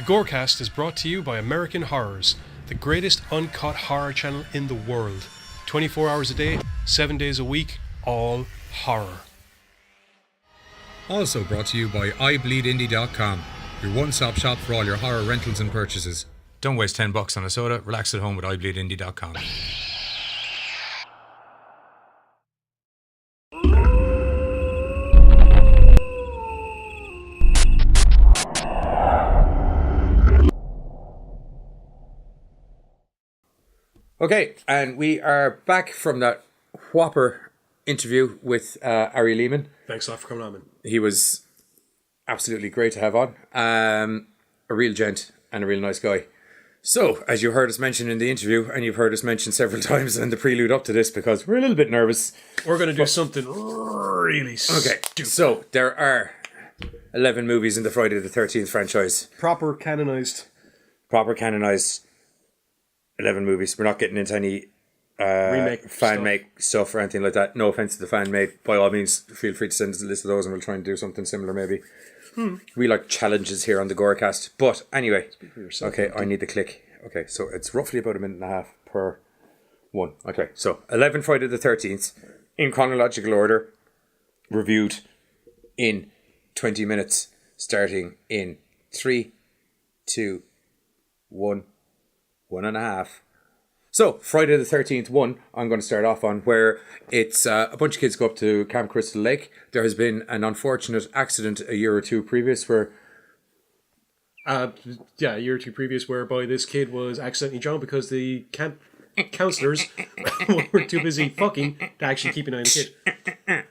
The GORECAST is brought to you by American Horrors, the greatest uncut horror channel in the world. 24 hours a day, 7 days a week, all horror. Also brought to you by iBleedIndie.com, your one-stop shop for all your horror rentals and purchases. Don't waste $10 on a soda, relax at home with iBleedIndie.com. Okay, and we are back from that whopper interview with Ari Lehman. Thanks a lot for coming on, man. He was absolutely great to have on. A real gent and a real nice guy. So, as you heard us mention in the interview, and you've heard us mention several times in the prelude up to this, because we're a little bit nervous. We're going to do something really stupid. Okay, so there are 11 movies in the Friday the 13th franchise. Proper canonised 11 movies. We're not getting into any remake fan-make stuff or anything like that. No offense to the fan-made. By all means, feel free to send us a list of those and we'll try and do something similar maybe. We like challenges here on the GORECAST. But anyway, okay, I need the click. Okay, so it's roughly about a minute and a half per one. Okay, so 11 Friday the 13th, in chronological order, reviewed in 20 minutes, starting in 3, 2, 1, 1.5. So, Friday the 13th, I'm going to start off on, where it's a bunch of kids go up to Camp Crystal Lake. There has been an unfortunate accident a year or two previous where... a year or two previous, whereby this kid was accidentally drowned because the camp counsellors were too busy fucking to actually keep an eye on the kid.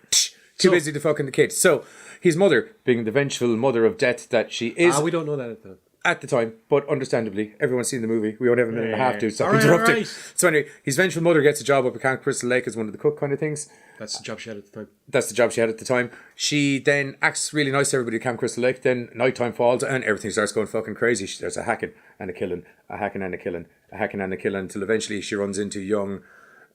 Too busy to fucking the kid. So, his mother, being the vengeful mother of death that she is... we don't know that at the time. At the time, but understandably, everyone's seen the movie. We only have a minute and a half to stop Alright, interrupting. alright. So anyway, his vengeful mother gets a job up at Camp Crystal Lake as one of the cook kind of things. That's the job she had at the time. That's the job she had at the time. She then acts really nice to everybody at Camp Crystal Lake. Then nighttime falls and everything starts going fucking crazy. There's a hacking and a killing, a hacking and a killing, a hacking and a killing, until eventually she runs into young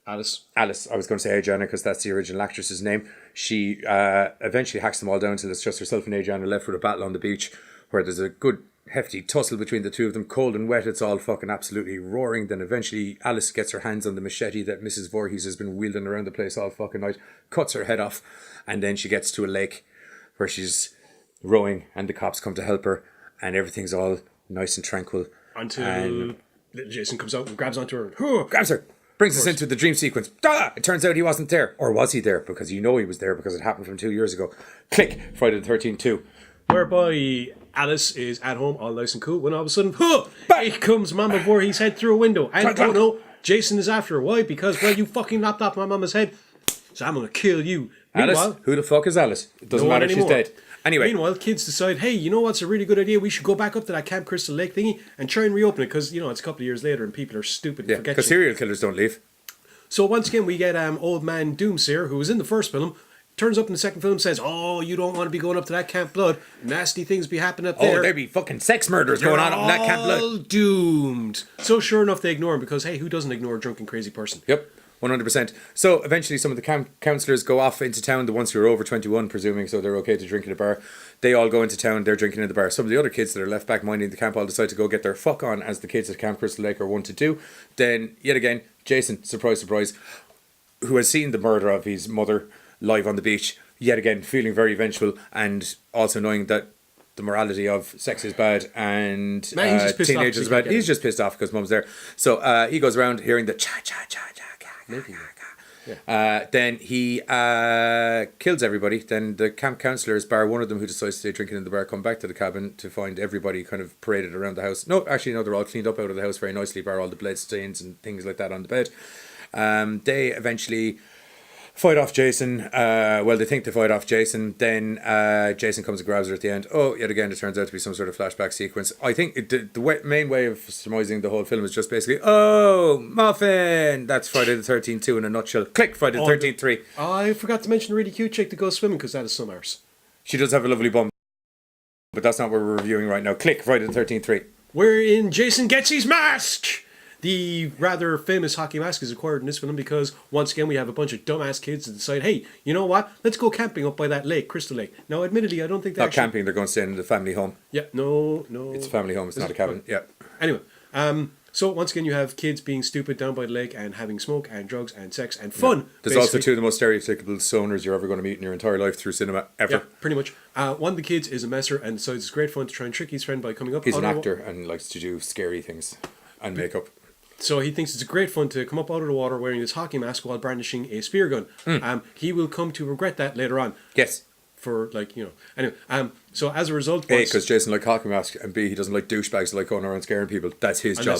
Alice. I was going to say Adriana because that's the original actress's name. She eventually hacks them all down until it's just herself and Adriana left with a battle on the beach, where there's a good hefty tussle between the two of them, cold and wet. It's all fucking absolutely roaring. Then eventually Alice gets her hands on the machete that Mrs. Voorhees has been wielding around the place all fucking night, cuts her head off, and then she gets to a lake where she's rowing and the cops come to help her and everything's all nice and tranquil. Until little Jason comes out and grabs onto her. Grabs her, brings us into the dream sequence. It turns out he wasn't there. Or was he there? Because you know he was there because it happened from 2 years ago. Click, Friday the 13th 2. Whereby Alice is at home, all nice and cool, when all of a sudden, here comes Mama Voorhees' head through a window. And oh no, Jason is after her. Why? Because, well, you fucking lopped off my mama's head, so I'm going to kill you. Alice? Meanwhile, Who the fuck is Alice? It doesn't matter if she's dead. Anyway. Meanwhile, kids decide, hey, you know what's a really good idea? We should go back up to that Camp Crystal Lake thingy and try and reopen it, because, you know, it's a couple of years later and people are stupid and forget because serial killers don't leave. So once again, we get old man Doomsayer, who was in the first film, turns up in the second film, says, oh, you don't want to be going up to that Camp Blood. Nasty things be happening up there. Oh, there be fucking sex murders going on up in that Camp Blood. All doomed. So sure enough, they ignore him because, hey, who doesn't ignore a drunken crazy person? Yep, 100%. So eventually some of the camp counsellors go off into town, the ones who are over 21, presuming, so they're okay to drink at a bar. They all go into town, they're drinking in the bar. Some of the other kids that are left back minding the camp all decide to go get their fuck on, as the kids at Camp Crystal Lake are wont to do. Then, yet again, Jason, surprise, surprise, who has seen the murder of his mother live on the beach, yet again feeling very vengeful and also knowing that the morality of sex is bad and teenagers are bad. He's just pissed off because mum's there. So he goes around hearing the then he kills everybody. Then the camp counsellors, bar one of them who decides to stay drinking in the bar, come back to the cabin to find everybody kind of paraded around the house. No, actually no, they're all cleaned up out of the house very nicely, bar all the blood stains and things like that on the bed. They eventually fight off Jason. Well, they think they fight off Jason. Then Jason comes and grabs her at the end. Oh, yet again, it turns out to be some sort of flashback sequence. I think the main way of surmising the whole film is just basically, oh, Muffin! That's Friday the 13th 2 in a nutshell. Click, Friday the 13th 3. I forgot to mention the really cute chick that goes swimming, because that is some arse. She does have a lovely bum. But that's not what we're reviewing right now. Click, Friday the 13th 3. Wherein Jason gets his mask! The rather famous hockey mask is acquired in this film because, once again, we have a bunch of dumbass kids that decide, hey, you know what? Let's go camping up by that lake, Crystal Lake. Now, admittedly, I don't think Not camping, they're going to stay in the family home. Yeah, no. It's a family home, it's not a cabin. Yeah. Anyway, so once again, you have kids being stupid down by the lake and having smoke and drugs and sex and fun. Yeah. There's also two of the most stereotypical stoners you're ever going to meet in your entire life through cinema, ever. Yeah, pretty much. One of the kids is a messer and decides it's great fun to try and trick his friend by coming up. He's an actor and likes to do scary things and makeup. So he thinks it's great fun to come up out of the water wearing this hockey mask while brandishing a spear gun. He will come to regret that later on. Yes. For, like, you know. Anyway, so as a result... A, because Jason likes hockey mask, and B, he doesn't like douchebags like going around scaring people. That's his job.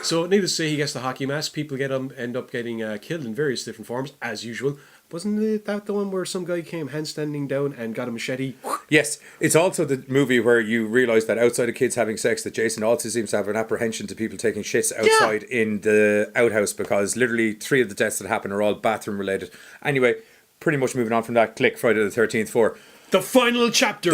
So needless to say, he gets the hockey mask. People end up getting killed in various different forms, as usual. Wasn't that the one where some guy came handstanding down and got a machete? Yes. It's also the movie where you realise that outside of kids having sex, that Jason also seems to have an apprehension to people taking shits outside in the outhouse, because literally 3 of the deaths that happen are all bathroom related. Anyway, pretty much moving on from that, click Friday the 13th for... The final chapter!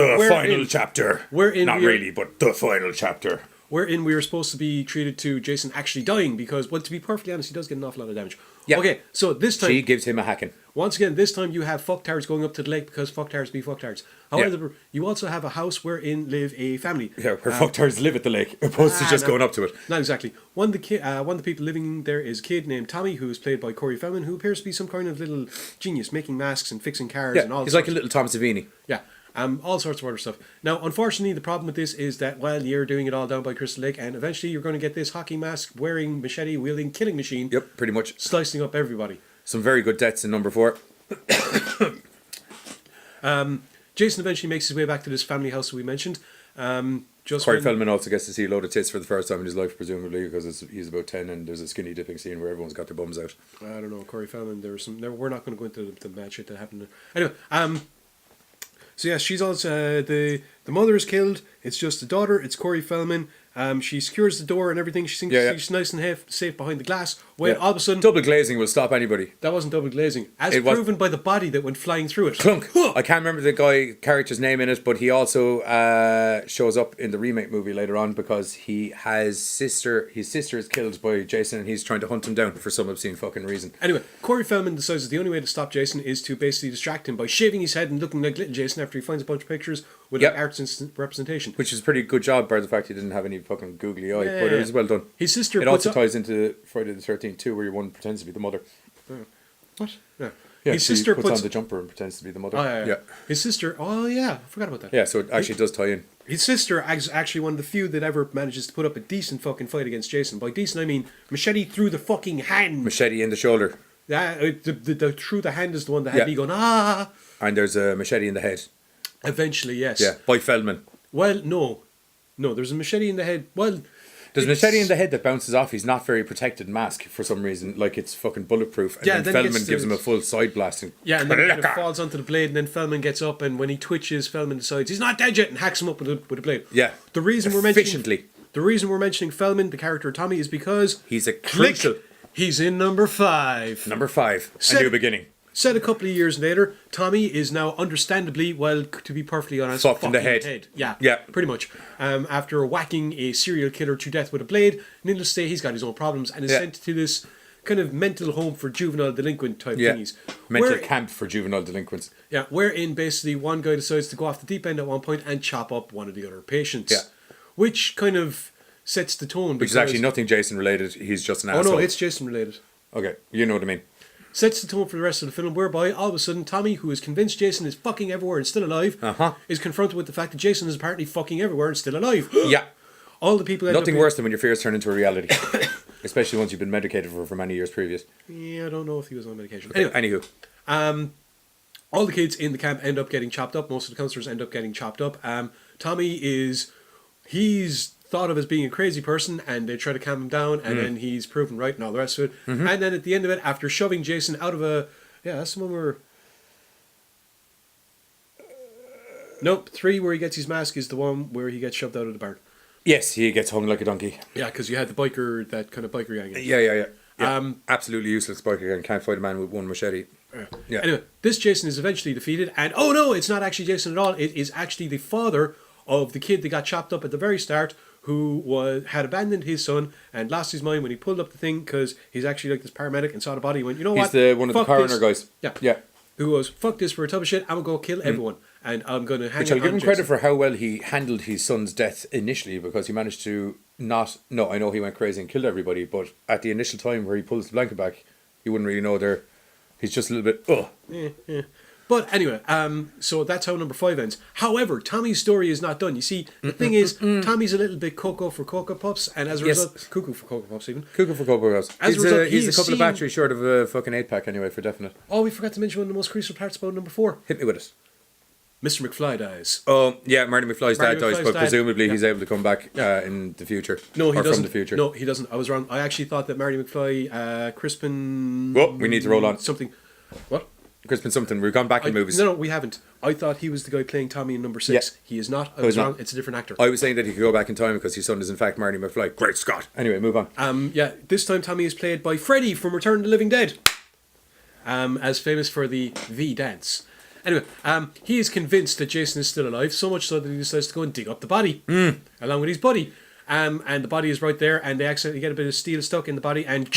Chapter. Not really, but the final chapter. Wherein we were supposed to be treated to Jason actually dying because, well, to be perfectly honest, he does get an awful lot of damage. Yeah. Okay, so this time... She gives him a hacking. Once again, this time you have fucktards going up to the lake because fucktards be fucktards. However, you also have a house wherein live a family. Yeah, where fucktards live at the lake, opposed to just going up to it. Not exactly. One of the people living there is a kid named Tommy, who is played by Corey Feldman, who appears to be some kind of little genius, making masks and fixing cars and all. He's like a little Tom Savini. Yeah. All sorts of other stuff. Now, unfortunately, the problem with this is that while you're doing it all down by Crystal Lake, and eventually you're going to get this hockey mask wearing, machete wielding, killing machine. Yep, pretty much. Slicing up everybody. Some very good deaths in number 4. Jason eventually makes his way back to this family house that we mentioned. Corey Feldman also gets to see a load of tits for the first time in his life, presumably, because he's about 10 and there's a skinny dipping scene where everyone's got their bums out. I don't know, Corey Feldman, we're not going to go into the mad shit that happened. Anyway, so yeah, she's also, the mother is killed, it's just the daughter, it's Corey Feldman. She secures the door and everything. She thinks she's nice and safe behind the glass. When all of a sudden... Double glazing will stop anybody. That wasn't double glazing. As proven by the body that went flying through it. Clunk. I can't remember the character's name in it, but he also shows up in the remake movie later on because his sister is killed by Jason and he's trying to hunt him down for some obscene fucking reason. Anyway, Corey Feldman decides that the only way to stop Jason is to basically distract him by shaving his head and looking like little Jason after he finds a bunch of pictures with arts and representation. Which is a pretty good job, by the fact he didn't have any fucking googly eye, but it was well done. His sister. It also ties into Friday the 13th too, where one pretends to be the mother. What? Yeah. Yeah, his sister puts on the jumper and pretends to be the mother. Oh, yeah. His sister. Oh yeah, I forgot about that. Yeah, so it actually does tie in. His sister is actually one of the few that ever manages to put up a decent fucking fight against Jason. By decent, I mean machete through the fucking hand. Machete in the shoulder. Yeah, the through the hand is the one that had me going ah. And there's a machete in the head. Eventually, yes. Yeah, by Feldman. Well, no, there's a machete in the head. Well, there's a machete in the head that bounces off his not very protected mask for some reason, like it's fucking bulletproof. And then Feldman gives him a full side blast. And then it falls onto the blade, and then Feldman gets up, and when he twitches, Feldman decides he's not dead yet and hacks him up with a blade. Yeah. The reason we're mentioning Feldman, the character of Tommy, is because he's a crucial. He's in number 5. Number 5. A new beginning. Said a couple of years later, Tommy is now understandably, well, to be perfectly honest, fucked in the head. Yeah, pretty much. After whacking a serial killer to death with a blade, needless to say, he's got his own problems and is sent to this kind of mental home for juvenile delinquent type thingies. Mental camp for juvenile delinquents. Yeah, wherein basically one guy decides to go off the deep end at one point and chop up one of the other patients. Yeah. Which kind of sets the tone. Which is actually nothing Jason related. He's just an asshole. Oh no, it's Jason related. Okay, you know what I mean. Sets the tone for the rest of the film, whereby all of a sudden Tommy, who is convinced Jason is fucking everywhere and still alive, is confronted with the fact that Jason is apparently fucking everywhere and still alive. Yeah. All the people. Nothing worse than when your fears turn into a reality, especially once you've been medicated for many years previous. Yeah, I don't know if he was on medication. Okay. Anyway, all the kids in the camp end up getting chopped up. Most of the counselors end up getting chopped up. Tommy he's thought of as being a crazy person, and they try to calm him down, and then he's proven right and all the rest of it. And then at the end of it, after shoving Jason out of that's the one where... Nope, 3 where he gets his mask is the one where he gets shoved out of the barn. Yes, he gets hung like a donkey. Yeah, because you had that kind of biker gang. Yeah. Absolutely useless biker gang. Can't fight a man with one machete. Yeah. Anyway, this Jason is eventually defeated, and oh no, it's not actually Jason at all. It is actually the father of the kid that got chopped up at the very start, who had abandoned his son and lost his mind when he pulled up the thing because he's actually like this paramedic and saw the body. He went, you know what? He's one of the Fuck coroner this. guys. Yeah. Yeah. Who goes, fuck this for a tub of shit. I'm going to go kill everyone. And I'm going to hang Which it I'll give on him credit Jason. for how well he handled his son's death initially, because he managed to not... No, I know he went crazy and killed everybody, but at the initial time where he pulls the blanket back, you wouldn't really know there. He's just a little bit... Yeah. But anyway, so that's how number 5 ends. However, Tommy's story is not done. You see, the thing is, Tommy's a little bit cocoa for Cocoa Puffs, and as a result... Cuckoo for Cocoa Puffs, even. Cuckoo for Cocoa Puffs. As a result, he's a couple seen- of batteries short of a fucking 8-pack anyway, for definite. Oh, we forgot to mention one of the most crucial parts about number 4. Hit me with it. Mr. McFly dies. Oh, yeah, Marty McFly's dad dies, McFly's but dad. presumably Yeah. he's able to come back in the future. No, he or doesn't. from the future. No, he doesn't. I was wrong. I actually thought that Marty McFly, Crispin... Whoa, we need to roll on. Something. What? Crispin something. We've gone back in movies. No, we haven't. I thought he was the guy playing Tommy in number 6. Yeah. He is not. I he's was wrong. not. It's a different actor. I was saying that he could go back in time because his son is in fact Marty McFly. Great Scott. Anyway, move on. Yeah, this time Tommy is played by Freddy from Return of the Living Dead. As famous for the dance. Anyway, he is convinced that Jason is still alive, so much so that he decides to go and dig up the body along with his buddy. And the body is right there, and they accidentally get a bit of steel stuck in the body, and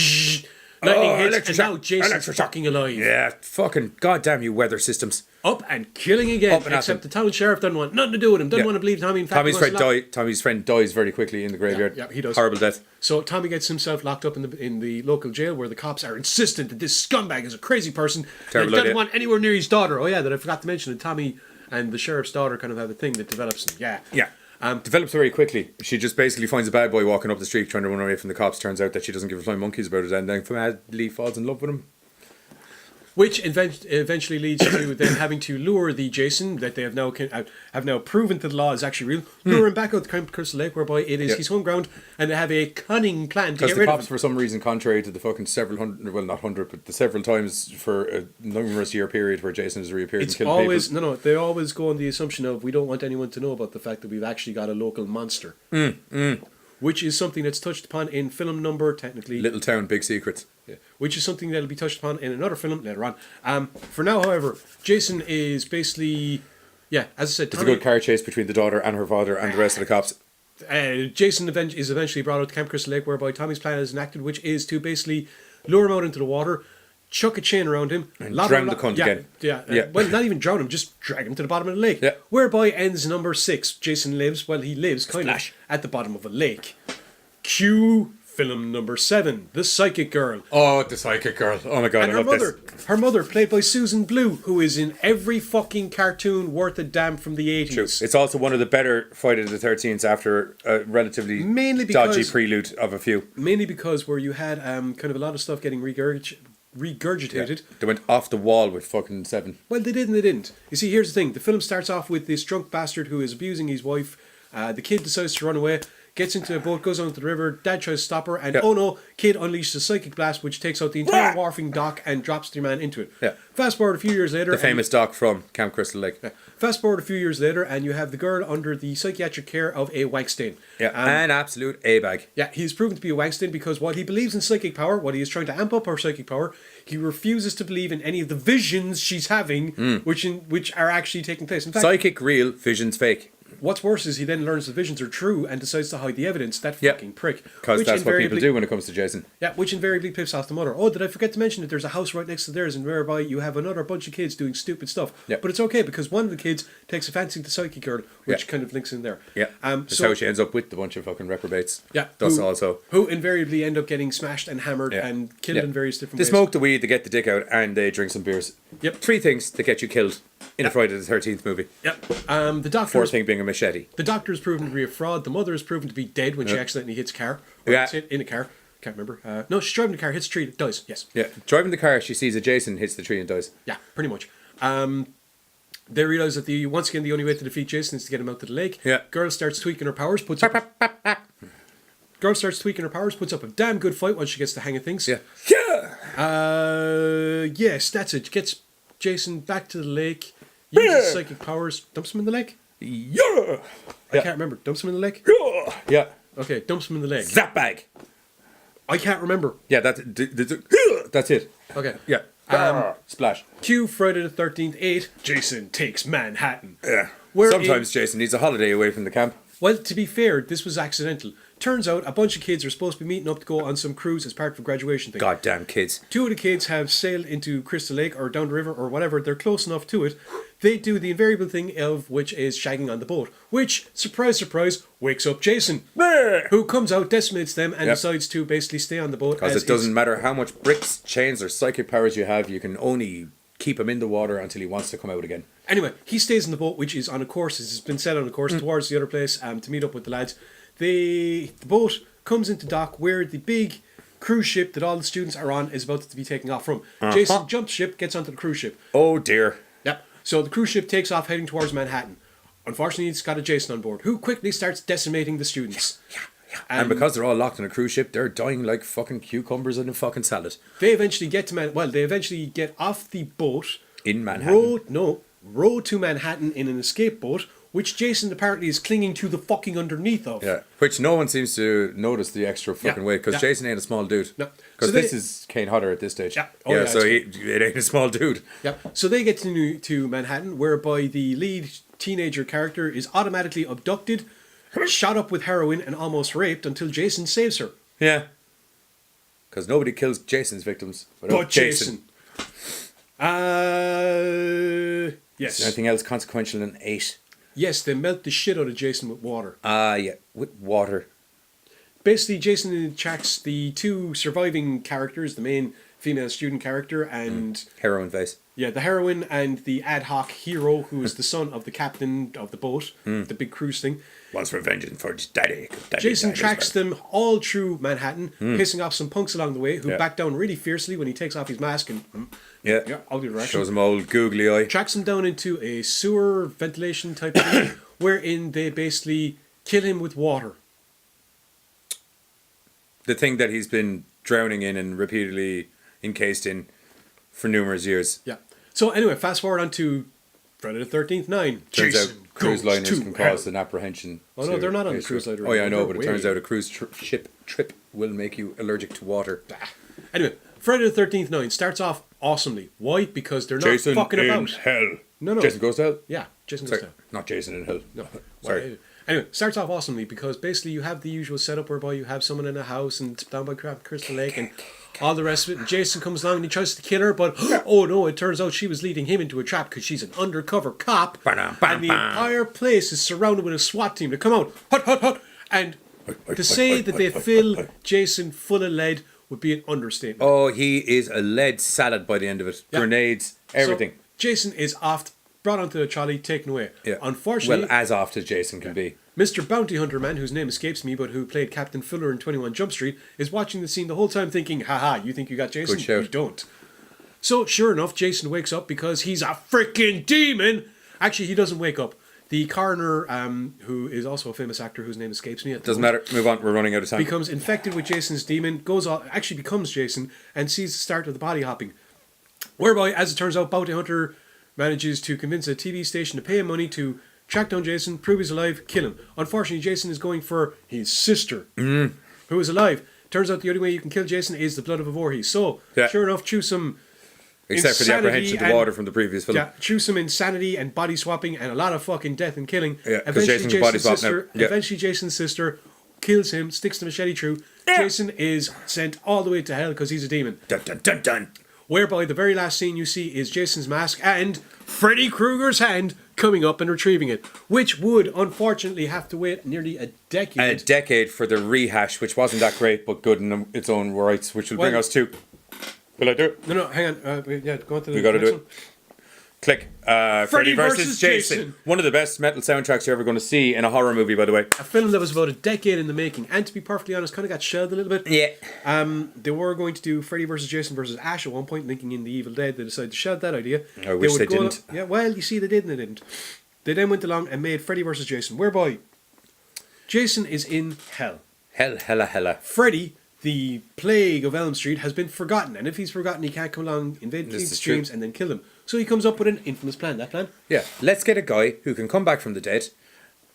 lightning hits, and now Jason's fucking alive. Yeah, fucking goddamn you weather systems. Up and killing again, Up and at except them. the town sheriff doesn't want nothing to do with him, doesn't Yeah. want to believe Tommy. In fact, Tommy's friend dies very quickly in the graveyard. Yeah, he does. Horrible death. So Tommy gets himself locked up in the local jail where the cops are insistent that this scumbag is a crazy person Terrible and doesn't idea. want anywhere near his daughter. Oh yeah, that I forgot to mention that Tommy and the sheriff's daughter kind of have a thing that develops. Yeah. Develops very quickly. She just basically finds a bad boy walking up the street trying to run away from the cops. Turns out that she doesn't give a flying monkeys about it, and then madly falls in love with him. Which eventually leads to them having to lure the Jason that they have now proven to the law is actually real. Lure him back out to Crystal Lake, whereby it is his home ground, and they have a cunning plan to Because get the rid of cops, him. for some reason, contrary to the fucking several hundred, well, not hundred, but the several times for a numerous year period where Jason has reappeared It's and killed always people. they always go on the assumption of we don't want anyone to know about the fact that we've actually got a local monster, which is something that's touched upon in film number technically. Little town, big secrets. Yeah. Which is something that'll be touched upon in another film later on. For now, however, Jason is basically, as I said, It's a good car chase between the daughter and her father and the rest of the cops. Jason is eventually brought out to Camp Crystal Lake, whereby Tommy's plan is enacted, which is to basically lure him out into the water, chuck a chain around him, And drown the cunt again. Yeah. Well, not even drown him, just drag him to the bottom of the lake. Yeah. Whereby ends number 6. Jason lives, he lives kind Splash. of at the bottom of a lake. Cue film number 7, The Psychic Girl. Oh, the psychic girl. Oh my god, And I love this. her mother, played by Susan Blue, who is in every fucking cartoon worth a damn from the 80s. True. It's also one of the better Friday the 13th after a relatively Mainly because- dodgy prelude of a few. Mainly because where you had kind of a lot of stuff getting regurgitated. They went off the wall with fucking 7. Well, they did and they didn't. You see, here's the thing. The film starts off with this drunk bastard who is abusing his wife. The kid decides to run away, gets into a boat, goes onto the river. Dad tries to stop her, and oh no, kid unleashes a psychic blast which takes out the entire wharfing dock and drops the man into it. Yeah. Fast forward a few years later. The famous doc from Camp Crystal Lake. Fast forward a few years later, and you have the girl under the psychiatric care of a Wankstein. Yeah, an absolute A-bag. Yeah, he's proven to be a Wankstein because while he believes in psychic power, while he is trying to amp up her psychic power, he refuses to believe in any of the visions she's having, which are actually taking place. In fact, Psychic real, visions fake. what's worse is he then learns the visions are true and decides to hide the evidence. That fucking prick. Because Which that's what people invariably- do when it comes to Jason. Yeah, which invariably pips off the mother. Oh, did I forget to mention that there's a house right next to theirs and whereby you have another bunch of kids doing stupid stuff. Yeah. But it's okay because one of the kids takes a fancy to the psychic girl, which kind of links in there. Yeah. That's so how she ends up with the bunch of fucking reprobates. Yeah, Thus who- also. Who invariably end up getting smashed and hammered and killed in various different They ways. smoke the weed, they get the dick out, and they drink some beers. Yep. 3 things that get you killed in a Friday the 13th movie. Yep. The doctor. 4th thing being a machete. The doctor is proven to be a fraud. The mother is proven to be dead when she accidentally hits a car. Or Yeah. hits it in a car. Can't remember. No, she's driving the car, hits a tree, dies. Yes. Yeah. Driving the car, she sees a Jason, hits the tree and dies. Yeah, pretty much. They realise that once again the only way to defeat Jason is to get him out to the lake. Yeah. Girl starts tweaking her powers, puts up a damn good fight once she gets the hang of things. Yeah. Yeah! Yes, that's it. Gets Jason back to the lake, uses psychic powers, dumps him in the lake. Yeah! I can't remember. Dumps him in the lake? Yeah. Okay, dumps him in the lake. Zap bag! I can't remember. Yeah, that's it. Okay. Yeah. Splash. Cue Friday the 13th, 8. Jason takes Manhattan. Yeah. Where Sometimes Jason needs a holiday away from the camp. Well, to be fair, this was accidental. Turns out a bunch of kids are supposed to be meeting up to go on some cruise as part of a graduation thing. Goddamn kids. 2 of the kids have sailed into Crystal Lake or down the river or whatever. They're close enough to it. They do the invariable thing of which is shagging on the boat, which, surprise, surprise, wakes up Jason, who comes out, decimates them, and decides to basically stay on the boat. Because it doesn't matter how much bricks, chains, or psychic powers you have, you can only keep him in the water until he wants to come out again. Anyway, he stays in the boat, which is on a course. It's been set on a course towards the other place to meet up with the lads. The boat comes into dock where the big cruise ship that all the students are on is about to be taking off from. Jason jumps ship, gets onto the cruise ship. Oh dear. Yep. So the cruise ship takes off heading towards Manhattan. Unfortunately, it's got a Jason on board, who quickly starts decimating the students. And because they're all locked in a cruise ship, they're dying like fucking cucumbers in a fucking salad. They eventually get to they eventually get off the boat. In Manhattan. Row to Manhattan in an escape boat, which Jason apparently is clinging to the fucking underneath of. Yeah, which no one seems to notice the extra fucking weight, because Jason ain't a small dude. No. Because So this is Kane Hodder at this stage. Yeah. Oh, yeah, so it ain't a small dude. Yep. So they get to Manhattan, whereby the lead teenager character is automatically abducted, shot up with heroin, and almost raped until Jason saves her. Yeah. Because nobody kills Jason's victims without But Jason. Yes. Is there anything else consequential than 8? Yes, they melt the shit out of Jason with water. Yeah, with water. Basically, Jason tracks the 2 surviving characters, the main female student character and... Heroin face. Yeah, the heroine and the ad hoc hero, who is the son of the captain of the boat, the big cruise thing. Wants revenge for his daddy. Jason tracks them all through Manhattan, pissing off some punks along the way, who back down really fiercely when he takes off his mask and... I'll do direction. Shows them old googly eye. Tracks him down into a sewer ventilation type thing, wherein they basically kill him with water. The thing that he's been drowning in and repeatedly encased in for numerous years. Yeah. So anyway, fast forward on to Friday the 13th 9. Turns Jason out cruise goes liners to can hell. cause an apprehension. Oh no, they're not on the cruise liner. Oh yeah, I know, but it They're turns way- out a cruise ship trip will make you allergic to water. Anyway, Friday the 13th 9 starts off awesomely. Why? Because they're not Jason fucking in about. hell. No. Jason goes to hell? Yeah, Jason goes Sorry, down. not Jason in hell. No. Sorry. Anyway, starts off awesomely because basically you have the usual setup whereby you have someone in a house and it's down by Crystal Lake and all the rest of it. And Jason comes along and he tries to kill her, but oh no, it turns out she was leading him into a trap because she's an undercover cop. And the entire place is surrounded with a SWAT team to come out. Hut, hut, hut. And to say that they fill Jason full of lead would be an understatement. Oh, he is a lead salad by the end of it. Yeah. Grenades, everything. So Jason is brought onto a trolley, taken away. Yeah. Unfortunately, Well, as oft as Jason can be. Mr. Bounty Hunter Man, whose name escapes me, but who played Captain Fuller in 21 Jump Street, is watching the scene the whole time thinking, haha, you think you got Jason? Good shout. You don't. So, sure enough, Jason wakes up because he's a freaking demon! Actually, he doesn't wake up. The coroner, who is also a famous actor whose name escapes me. Doesn't matter. Move on. We're running out of time. Becomes infected with Jason's demon, actually becomes Jason, and sees the start of the body hopping. Whereby, as it turns out, Bounty Hunter manages to convince a TV station to pay him money to track down Jason, prove he's alive, kill him. Unfortunately, Jason is going for his sister, who is alive. Turns out the only way you can kill Jason is the blood of a Voorhees. So, sure enough, choose some Except for the apprehension of the water from the previous film. Yeah, choose some insanity and body swapping and a lot of fucking death and killing. Yeah, because Jason's body swap now. Yeah. Eventually, Jason's sister kills him, sticks the machete through. Jason is sent all the way to hell because he's a demon. Dun, dun, dun, dun. Whereby the very last scene you see is Jason's mask and Freddy Krueger's hand coming up and retrieving it, which would unfortunately have to wait nearly a decade. A decade for the rehash, which wasn't that great, but good in its own rights, which will bring us to... Will I do it? No, hang on. Go on to the We got to next do one. it. Click. Freddy versus Jason. One of the best metal soundtracks you're ever going to see in a horror movie, by the way. A film that was about a decade in the making, and to be perfectly honest, kind of got shelved a little bit. Yeah. They were going to do Freddy versus Jason versus Ash at one point, linking in the Evil Dead. They decided to shelve that idea. I wish they didn't. Yeah, well, you see, they did and they didn't. They then went along and made Freddy versus Jason, whereby Jason is in hell. Hella. Freddy, the plague of Elm Street, has been forgotten, and if he's forgotten, he can't come along, invade people's dreams, and then kill them. So he comes up with an infamous plan. That plan? Yeah. Let's get a guy who can come back from the dead,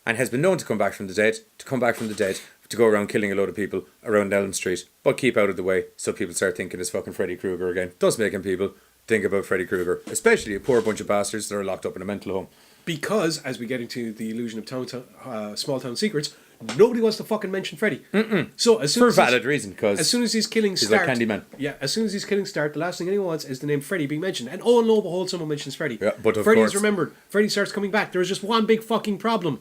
and has been known to come back from the dead, to go around killing a load of people around Elm Street, but keep out of the way so people start thinking it's fucking Freddy Krueger again. Thus making people think about Freddy Krueger, especially a poor bunch of bastards that are locked up in a mental home. Because, as we get into the illusion of small town secrets, nobody wants to fucking mention Freddy. So as soon For as valid reason, because as soon as these killings he's start, like Candyman. Yeah, as soon as these killings start, the last thing anyone wants is the name Freddy being mentioned. And oh, lo and behold, someone mentions Freddy. Yeah, but of Freddy course. is remembered. Freddy starts coming back. There is just one big fucking problem.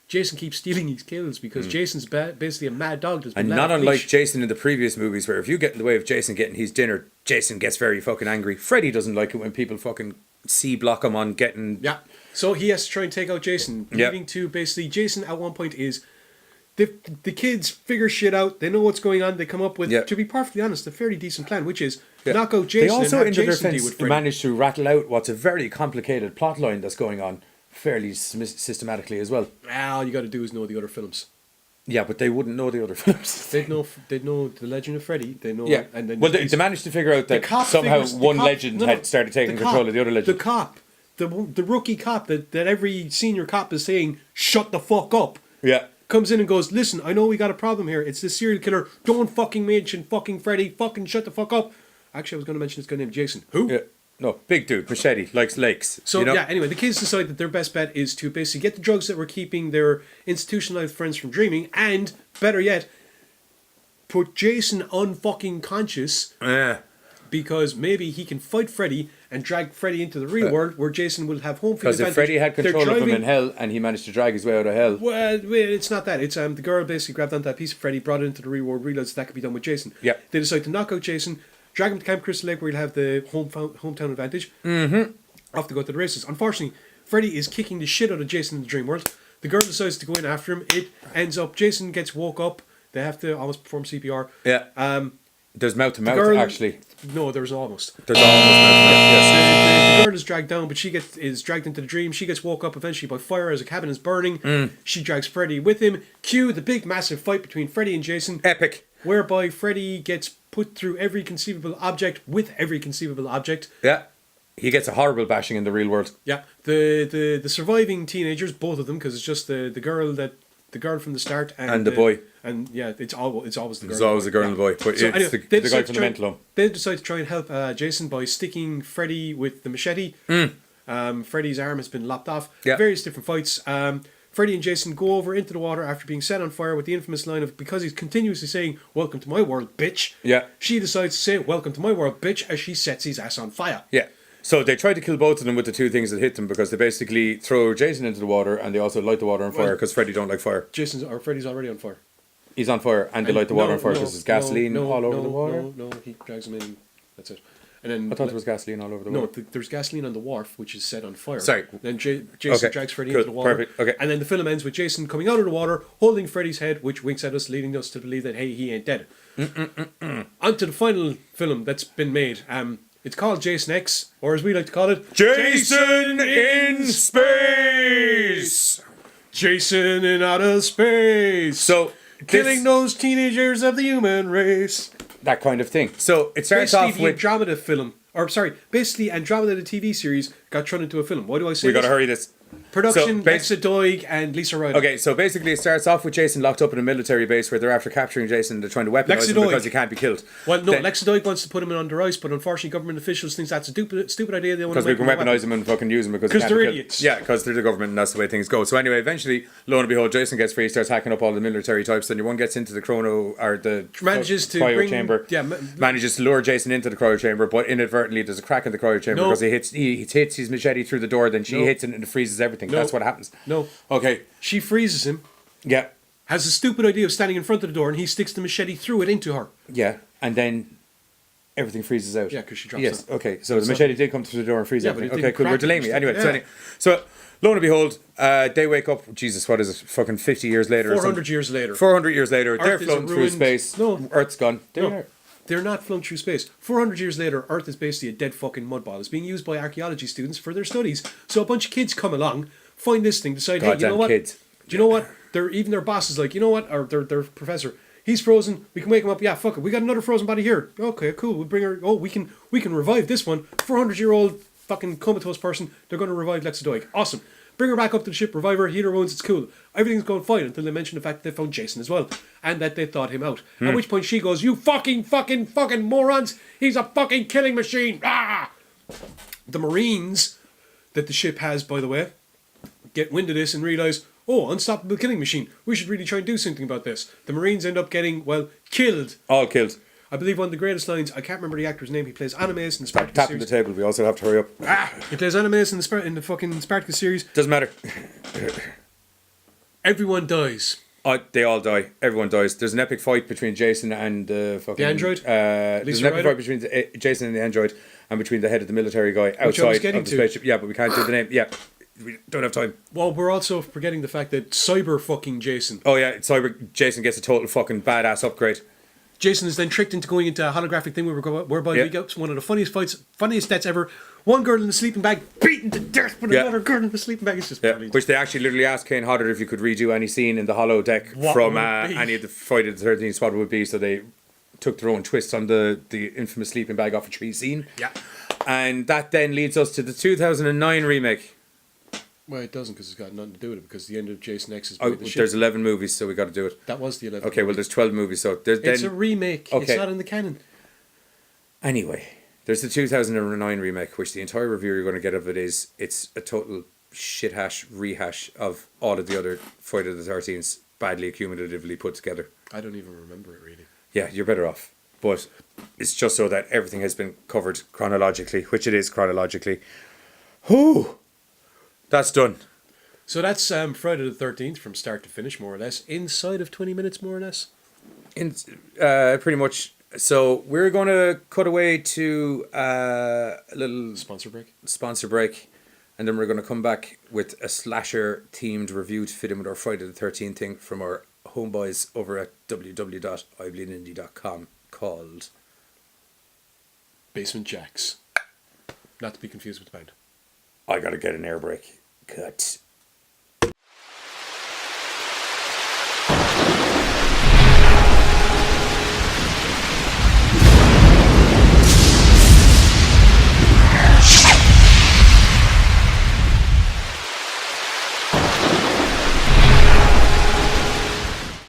Jason keeps stealing his kills because Jason's basically a mad dog. That's been And let not off unlike leash. Jason in the previous movies, where if you get in the way of Jason getting his dinner, Jason gets very fucking angry. Freddy doesn't like it when people fucking C-block him on getting... Yeah. So he has to try and take out Jason, Yeah. leading to basically Jason at one point is the kids figure shit out. They know what's going on. They come up with, Yeah. to be perfectly honest, a fairly decent plan, which is Yeah. knock out They Jason also, and in have their Jason deal with defense, Freddy. managed to rattle out what's a very complicated plot line that's going on fairly systematically as well. All you got to do is know the other films. Yeah, but they wouldn't know the other films. They'd know the Legend of Freddy. They know. Yeah, And then well, they managed to figure out the that cop somehow figures- the one cop- legend no, had started taking the control cop- of the other legend. The cop, the rookie cop that every senior cop is saying, "Shut the fuck up." Yeah. Comes in and goes, "Listen, I know we got a problem here. It's this serial killer. Don't fucking mention fucking Freddy. Fucking shut the fuck up." Actually, I was going to mention this guy named Jason. Who? Yeah. No, big dude, machete, likes lakes. So you know? yeah, anyway, the kids decide that their best bet is to basically get the drugs that were keeping their institutionalized friends from dreaming, and better yet, put Jason unfucking conscious Yeah. because maybe he can fight Freddy and drag Freddy into the real world where Jason will have home field Because if advantage. Freddy had They're control of him driving- in hell and he managed to drag his way out of hell. Well, it's not that. It's the girl basically grabbed onto that piece of Freddy, brought it into the real world, realized that could be done with Jason. Yeah. They decide to knock out Jason, drag him to Camp Crystal Lake where he'll have the hometown advantage. Off to go to the races. Unfortunately, Freddy is kicking the shit out of Jason in the dream world. The girl decides to go in after him. It ends up, Jason gets woke up. They have to almost perform CPR. Yeah. There's mouth to mouth, girl- actually. No, there's almost. There's almost mouth to mouth, yes. The girl is dragged down, but is dragged into the dream. She gets woke up eventually by fire as a cabin is burning. She drags Freddy with him. Cue the big massive fight between Freddy and Jason, Epic. whereby Freddy gets put through every conceivable object with every conceivable object. Yeah. He gets a horrible bashing in the real world. Yeah, the surviving teenagers, both of them, because it's just the girl from the start And the boy. and yeah, it's always the girl. There's always a girl and a boy. But So it's anyway, the they guy decide from to the mental home. They decide to try and help Jason by sticking Freddy with the machete. Freddy's arm has been lopped off. Yeah. Various different fights. Freddy and Jason go over into the water after being set on fire with the infamous line of, because he's continuously saying, "Welcome to my world, bitch." Yeah. She decides to say, "Welcome to my world, bitch," as she sets his ass on fire. Yeah. So they try to kill both of them with the two things that hit them, because they basically throw Jason into the water and they also light the water on fire because Freddy don't like fire. Freddy's already on fire. He's on fire and they light the water on fire because there's gasoline all over no, the water. No, he drags him in. That's it. And then I thought there was gasoline all over the no, water. there's gasoline on the wharf, which is set on fire. Sorry. Then Jason Okay, drags Freddy cool, into the water. perfect, okay. And then the film ends with Jason coming out of the water, holding Freddy's head, which winks at us, leading us to believe that, hey, he ain't dead. On to the final film that's been made. It's called Jason X, or as we like to call it, Jason in space! Jason in outer space. So, Killing those teenagers of the human race. that kind of thing. So it starts Basically, off the with... Andromeda film, or sorry, basically Andromeda the TV series got turned into a film. Why do I say We got this? to hurry this. Production, So, bas- Lexa Doig and Lisa Ryder. Okay, so basically it starts off with Jason locked up in a military base where they're after capturing Jason. They're trying to weaponize Lexa him Doig. because he can't be killed. Well, no, Then- Lexa Doig wants to put him in under ice, but unfortunately government officials think that's a stupid idea. They want Because to we can weaponize him and fucking use him because he 'Cause can't they're be killed. idiots. Yeah, because they're the government and that's the way things go. So anyway, eventually, lo and behold, Jason gets free, starts hacking up all the military types. Then your one gets into the Manages to cryo bring- chamber. yeah, manages to lure Jason into the cryo chamber, but inadvertently there's a crack in the cryo chamber No. because he hits his machete through the door. Then she No. hits it and it freezes everything. No. That's what happens. No. Okay. She freezes him, Yeah. has a stupid idea of standing in front of the door, and he sticks the machete through it into her. Yeah. And then everything freezes out. Yeah, 'cause she drops Yes. it. Okay. So the machete did come through the door and freeze Yeah, but everything. it Okay. didn't Cool. We're crack it, delaying me. just- Anyway. yeah. So lo and behold, they wake up. Jesus, what is it? Fucking 50 years later. 400 years later. 400 years later, they're Earth is floating a through ruined- space. No. Earth's gone. No, they're not flown through space. 400 years later, Earth is basically a dead fucking mud ball. It's being used by archaeology students for their studies. So a bunch of kids come along, find this thing, decide, hey, you Goddamn know what? kids. Do you know what? Even their boss is like, you know what? Or their professor, he's frozen. We can wake him up. Yeah, fuck it. We got another frozen body here. Okay, cool. We'll bring her. Oh, we can revive this one. 400-year-old fucking comatose person. They're going to revive Lexa Doig. Awesome. Bring her back up to the ship. Revive her. Heal her wounds. It's cool. Everything's going fine until they mention the fact that they found Jason as well, and that they thought him out. At which point she goes, "You fucking morons! He's a fucking killing machine!" Ah! The Marines that the ship has, by the way, get wind of this and realise, oh, unstoppable killing machine. We should really try and do something about this. The Marines end up getting, well, killed. All killed. I believe one of the greatest lines, I can't remember the actor's name, he plays Animes in the Spartacus Tapping series. the table. We also have to hurry up. He plays Animes in the fucking Spartacus series. Doesn't matter. Everyone dies. They all die. Everyone dies. There's an epic fight between Jason and fucking... The android? There's an epic fight between Jason and the android and between the head of the military guy outside of the spaceship. Yeah, but we can't do the name. Yeah, we don't have time. Well, we're also forgetting the fact that cyber fucking Jason. Oh yeah, Cyber Jason gets a total fucking badass upgrade. Jason is then tricked into going into a holographic thing whereby we get one of the funniest deaths ever. One girl in a sleeping bag beaten to death with another girl in a sleeping bag. It's just brilliant. Which they actually literally asked Kane Hodder if you could redo any scene in the holodeck from any of the Friday the 13th, what it would be. So they took their own twist on the infamous sleeping bag off a tree scene. Yeah. And that then leads us to the 2009 remake. Well, it doesn't because it's got nothing to do with it because the end of Jason X is There's 11 movies, so we got to do it. That was the 11. Okay, well, there's 12 movies, so it's a remake. Okay. It's not in the canon. Anyway, there's the 2009 remake, which the entire review you're going to get of it is it's a total rehash of all of the other Friday the 13th badly accumulatively put together. I don't even remember it really. Yeah, you're better off. But it's just so that everything has been covered chronologically, which it is chronologically. Whew! That's done. So that's Friday the 13th from start to finish, more or less. Inside of 20 minutes, more or less? Pretty much. So we're going to cut away to a little sponsor break, and then we're going to come back with a slasher-themed review to fit in with our Friday the 13th thing from our homeboys over at www.ibleedindie.com called Basement Jacks. Not to be confused with the band. I Gotta Get an Air Brake. Cut.